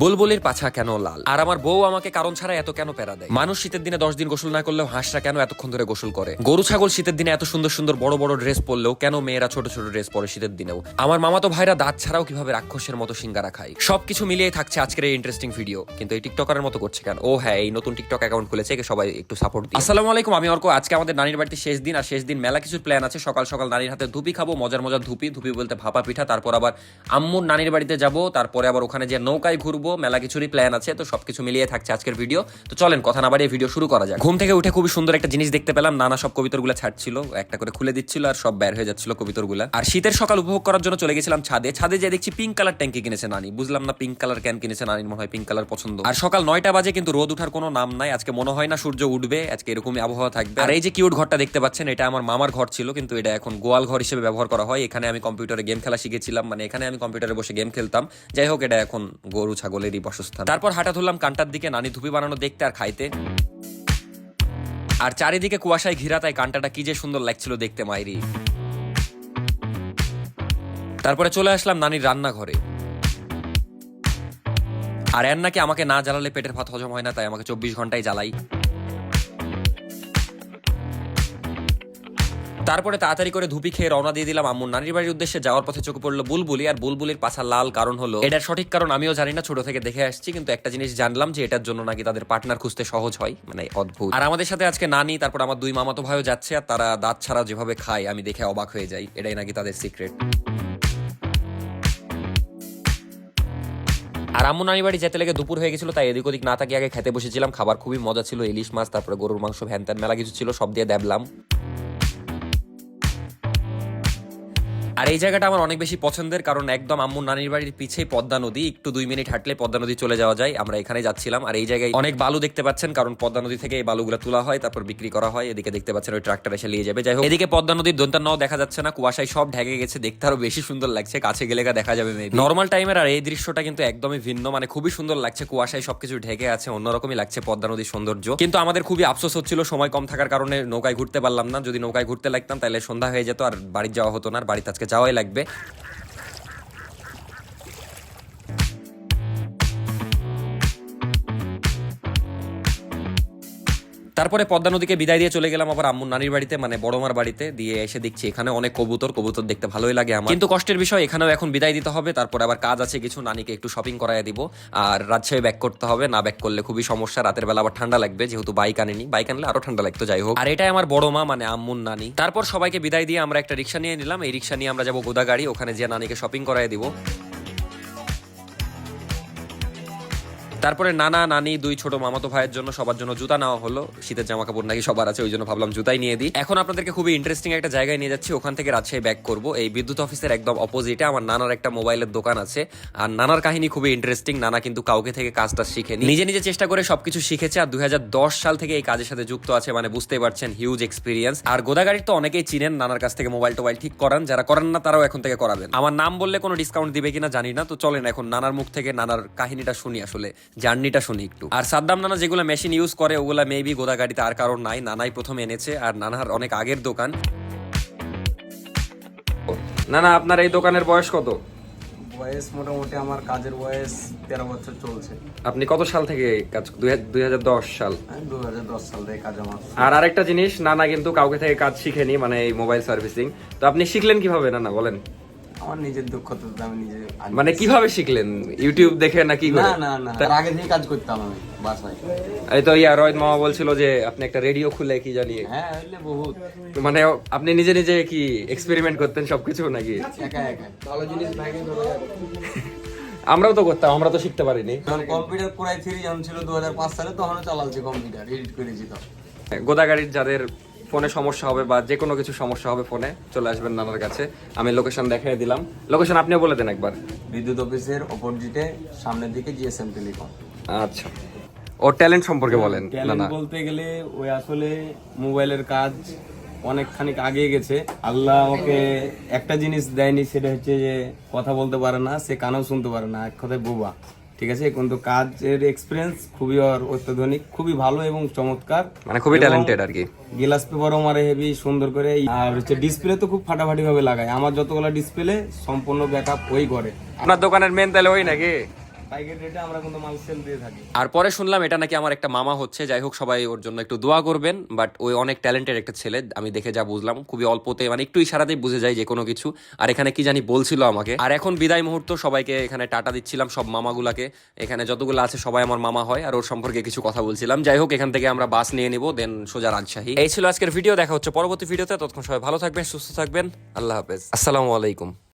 বুলবুলির পাছা কেন লাল? আর আমার বউ আমাকে কারণ ছাড়া এত কেন প্যারা দেয়? মানুষ শীতের দিনে 10 দিন গোসল না করলেও হাঁসরা কেন এতক্ষণ ধরে গোসল করে? গরু ছাগল শীতের দিনে এত সুন্দর সুন্দর বড় বড় ড্রেস পরলেও কেন মেয়েরা ছোট ছোট ড্রেস পরে শীতের দিনেও? আমার মামাতো ভাইরা দাঁত ছাড়াও কিভাবে রাক্ষসের মতো সিঙ্গারা খায়? সবকিছু মিলিয়ে থাকছে আজকের এই ইন্টারেস্টিং ভিডিও। কিন্তু এই টিকটকারের মতো করছে কেন? ও হ্যাঁ, এই নতুন টিকটক অ্যাকাউন্ট খুলেছে, একে সবাই একটু সাপোর্ট দিন। আসসালামু আলাইকুম, আমি অর্ক। আজকে আমাদের নানির বাড়িতে শেষ দিন, আর শেষ দিন মেলা কিছুর প্ল্যান আছে। সকাল সকাল নানির হাতে ধুপি খাবো, মজার মজার ধুপি বলতে ভাপা পিঠা। তারপর আবার আম্মুর নানির বাড়িতে যাব, তারপরে আবার ওখানে যে নৌকায় ঘুরবো, মেলা কিছুরই প্ল্যান আছে। তো সবকিছু মিলিয়ে থাকছে আজকের ভিডিও। তো চলেন কথা না বাড়িয়ে ভিডিও শুরু করা যাক। ঘুম থেকে উঠে খুবই সুন্দর একটা জিনিস দেখতে পেলাম। নানা সব কবিতরগুলো ছাড়ছিল, একটা করে খুলে দিচ্ছিল আর সব বের হয়ে যাচ্ছিল কবিতরগুলো। আর শীতের সকাল উপভোগ করার জন্য চলে গেছিলাম ছাদে। ছাদে যে দেখছি পিঙ্ক কালার ট্যাঙ্কি কিনেছে নানি। বুঝলাম না পিঙ্ক কালার কেন কিনেছে, নানির মনে হয় পিঙ্ক কালার পছন্দ। আর সকাল 9টা বাজে, কিন্তু রোদ ওঠার কোনো নাম নাই। আজকে মনে হয় না সূর্য উঠবে, আজকে এরকমই আবহাওয়া থাকবে। আর এই যে কিউট ঘরটা দেখতে পাচ্ছেন, এটা আমার মামার ঘর ছিল, কিন্তু এটা এখন গোয়াল ঘর হিসেবে ব্যবহার করা হয়। এখানে আমি কম্পিউটারে গেম খেলা শিখেছিলাম, মানে এখানে আমি কম্পিউটারে বসে গেম খেলতাম। যাই হোক, এটা এখন গরু ছাগলেরই বাসস্থান। তারপর হাঁটা ধরলাম কান্টার দিকে, নানি ধুপি বানানো দেখতে আর খাইতে। আর চারিদিকে কুয়াশায় ঘিরা, তাই কান্টাটা কি যে সুন্দর লাগছিল দেখতে মাইরি। তারপরে চলে আসলাম নানির রান্নাঘরে। আর এর নাকি আমাকে না জ্বালালে পেটের ভাত হজম হয় না, তাই আমাকে 24 ঘন্টায় জ্বালাই। তারপরে তাড়াতাড়ি করে ধুপি খেয়ে রওনা দিয়ে দিলাম আম্মুর নানির বাড়ির উদ্দেশ্যে। যাওয়ার পথে চোখে পড়লো বুলবুলি, আর বুলবুলির পাছা লাল কারণ হলো, এটার সঠিক কারণ আমিও জানি না, ছোট থেকে দেখে আসছি। কিন্তু একটা জিনিস জানলাম যে এটার জন্য নাকি তাদের পার্টনার খুঁজতে সহজ হয়, মানে অদ্ভুত। আর আমাদের সাথে আজকে নানি, তারপর আমার 2 মামাতো ভাইও যাচ্ছে। আর তারা দাঁত ছাড়া যেভাবে খায় আমি দেখে অবাক হয়ে যাই, এটাই নাকি তাদের সিক্রেট। আর আম্মু নানি বাড়ি যেতে লেগে দুপুর হয়ে গেছিল, তাই এদিক ওদিক না তাকিয়ে আগে খেতে বসেছিলাম। খাবার খুবই মজা ছিল, ইলিশ মাছ, তারপরে গরুর মাংস, ভ্যান ত্যান মেলা কিছু ছিল, সব দিয়ে দেবলাম। আর এই জায়গাটা আমার অনেক বেশি পছন্দের, কারণ একদম আম্মুর নানির বাড়ির পিছেই পদ্মা নদী। একটু 2 মিনিট হাঁটলে পদ্মা নদী চলে যাওয়া যায়। আমরা এখানে যাচ্ছিলাম। আর এই জায়গায় অনেক বালু দেখতে পাচ্ছেন, কারণ পদ্মা নদী থেকে এই বালুগুলো তোলা হয়, তারপর বিক্রি করা হয়। এদিকে দেখতে পাচ্ছেন ওই ট্রাক্টর এসে নিয়ে যাবে। যাই হোক, এদিকে পদ্মা নদীর দন্তার নাও দেখা যাচ্ছে না, কুয়াশায় সব ঢেকে গেছে, দেখতে আরো বেশি সুন্দর লাগছে। কাছে গেলে দেখা যাবে নর্মাল টাইমের। আর এই দৃশ্যটা কিন্তু একদমই ভিন্ন, মানে খুবই সুন্দর লাগছে। কুয়াশায় সবকিছু ঢেকে আছে, অন্যরকমই লাগছে পদ্মা নদীর সৌন্দর্য। কিন্তু আমাদের খুবই আফসোস হচ্ছিল, সময় কম থাকার কারণে নৌকায় ঘুরতে পারলাম না। যদি নৌকায় ঘুরতে লাগতাম তাহলে সন্ধ্যা হয়ে যেত, আর বাড়ি যাওয়া হতো না। আর বাড়িতে আজকে যাওয়াই লাগবে। তারপরে পদ্মা নদীকে বিদায় দিয়ে চলে গেলাম আবার আম্মুর নানির বাড়িতে, মানে বড়মার বাড়িতে। দিয়ে এসে দেখছি এখানে অনেক কবুতর দেখতে ভালোই লাগে আমার, কিন্তু কষ্টের বিষয় এখানেও এখন বিদায় দিতে হবে। তারপরে আবার কাজ আছে কিছু, নানিকে একটু শপিং করায় দিব। আর রাজশাহী ব্যাক করতে হবে, না ব্যাক করলে খুবই সমস্যা। রাতের বেলা আবার ঠান্ডা লাগবে, যেহেতু বাইক আনিনি, বাইক আনলে আরো ঠান্ডা লাগতো। যাই হোক, আর এটাই আমার বড় মা, মানে আম্মুর নানি। তারপর সবাইকে বিদায় দিয়ে আমরা একটা রিক্সা নিয়ে নিলাম। এই রিক্সা নিয়ে আমরা যাবো গোদাগাড়ি, ওখানে যে নানিকে শপিং করায় দিব। তারপরে নানা নানি 2 ছোট মামাতো ভাইয়ের জন্য সবার জন্য জুতা নেওয়া হলো। শীতের জামা কাপড় নাকি সবার আছে, ওই জন্য ভাবলাম জুতাই নিয়ে দিই। এখন আপনাদেরকে খুবই ইন্টারেস্টিং একটা জায়গায় নিয়ে যাচ্ছি, ওখান থেকে রাজশাহী ব্যাক করবো। এই বিদ্যুৎ অফিসের একদম অপোজিটে আমার নানার একটা মোবাইলের দোকান আছে। আর নানার কাহিনী খুবই ইন্টারেস্টিং। নানা কিন্তু কাউকে থেকে কাজটা শিখেনি, নিজে নিজে চেষ্টা করে সবকিছু শিখেছে। আর 2010 সাল থেকে এই কাজের সাথে যুক্ত আছে, মানে বুঝতেই পারছেন হিউজ এক্সপিরিয়েন্স। আর গোদাগাড়ির তো অনেকেই চিনেন, নানার কাছ থেকে মোবাইল টোবাইল ঠিক করান। যারা করেন না তারাও এখন থেকে করাবেন। আমার নাম বললে কোনো ডিসকাউন্ট দিবে কিনা জানি না। তো চলেন এখন নানার মুখ থেকে নানার কাহিনীটা শুনি, আসলে জার্নিটা শুনি একটু। আর সাদ্দাম নানা যেগুলো মেশিন ইউজ করে ওগুলা মেবি গোদাগাড়িতে আর কারণ নাই, নানাই প্রথম এনেছে। আর নানার অনেক আগের দোকান। নানা, আপনার এই দোকানের বয়স কত? বয়স মোটামুটি আমার কাজের বয়স 13 বছর চলছে। আপনি কত সাল থেকে কাজ? 2010 সাল। 2010 সাল থেকে কাজ আমার। আর আরেকটা জিনিস, নানা কিন্তু কাউকে থেকে কাজ শিখেনি, মানে এই মোবাইল সার্ভিসিং। তো আপনি শিখলেন কিভাবে নানা, বলেন? আমার নিজের দক্ষতা আমি নিজে। মানে কিভাবে শিখলেন? ইউটিউব দেখে নাকি? না না না, আগে থেকে কাজ করতাম আমি বাসায়। এই তো রোহিত মামা বলছিল যে আপনি একটা রেডিও খুলে কি জানি। হ্যাঁ, হইলে বহুত। মানে আপনি নিজে নিজে কি এক্সপেরিমেন্ট করতেন সবকিছু নাকি? একা একা ভালো জিনিস ভাগে। আমরাও তো করতাম, আমরা তো শিখতে পারিনি। যখন কম্পিউটার কোরাই 3 যখন ছিল 2005 সালে, তখনও চালাচ্ছি কম্পিউটার, এডিট করেছি। তো গোদাগাড়ির যাদের ফোনে সমস্যা হবে বা যে কোনো কিছু সমস্যা হবে ফোনে, চলে আসবেন নানার কাছে। আমি লোকেশন দেখিয়ে দিলাম। লোকেশন আপনিও বলে দেন একবার। বিদ্যুৎ অফিসের অপোজিটে সামনের দিকে জিএসএম টেলিকম। আচ্ছা, ওর ট্যালেন্ট সম্পর্কে বলেন নানা। বলতে গেলে ওই আসলে মোবাইলের কাজ অনেকখানি আগে গেছে। আল্লাহ ওকে একটা জিনিস দেয়নি, সেটা হচ্ছে যে কথা বলতে পারে না, সে কানেও শুনতে পারে না, এক কথায় বোবা। ঠিক আছে, কিন্তু কাজের এক্সপিরিয়েন্স খুবই অত্যাধুনিক, খুবই ভালো এবং চমৎকার, মানে খুবই ট্যালেন্টেড আর কি। গ্লাস পেপারও মারে হেভি সুন্দর করে। আর হচ্ছে ডিসপ্লে তো খুব ফাটাফাটি ভাবে লাগায়। আমার যতগুলো ডিসপ্লে সম্পূর্ণ ব্যাকআপ ওই করে। আপনার দোকানের মেন তাহলে ওই নাকি? পাইকারি রেটে আমরা কিন্তু মাল সেল দিয়ে থাকি। আর পরে শুনলাম এটা নাকি আমার একটা মামা হচ্ছে। যাই হোক, সবাই ওর জন্য একটু দোয়া করবেন। বাট ওই অনেক ট্যালেন্টেড একটা ছেলে, আমি দেখে যা বুঝলাম। খুবই অল্পতে মানে একটু ইশারাতেই বুঝে যায় যে কোনো কিছু। আর এখানে কি জানি বলছিল আমাকে। আর এখন বিদায় মুহূর্ত, সবাইকে এখানে টাটা দিচ্ছিলাম, সব মামাগুলাকে। এখানে যতগুলো আছে সবাই আমার মামা হয়, আর ওর সম্পর্কে কিছু কথা বলছিলাম। যাই হোক, এখান থেকে আমরা বাস নিয়ে নিব, দেন সোজা রাজশাহী। এই ছিল আজকের ভিডিও, দেখা হচ্ছে পরবর্তী ভিডিওতে। ততক্ষণ সবাই ভালো থাকবেন, সুস্থ থাকবেন। আল্লাহ হাফেজ, আসসালামু আলাইকুম।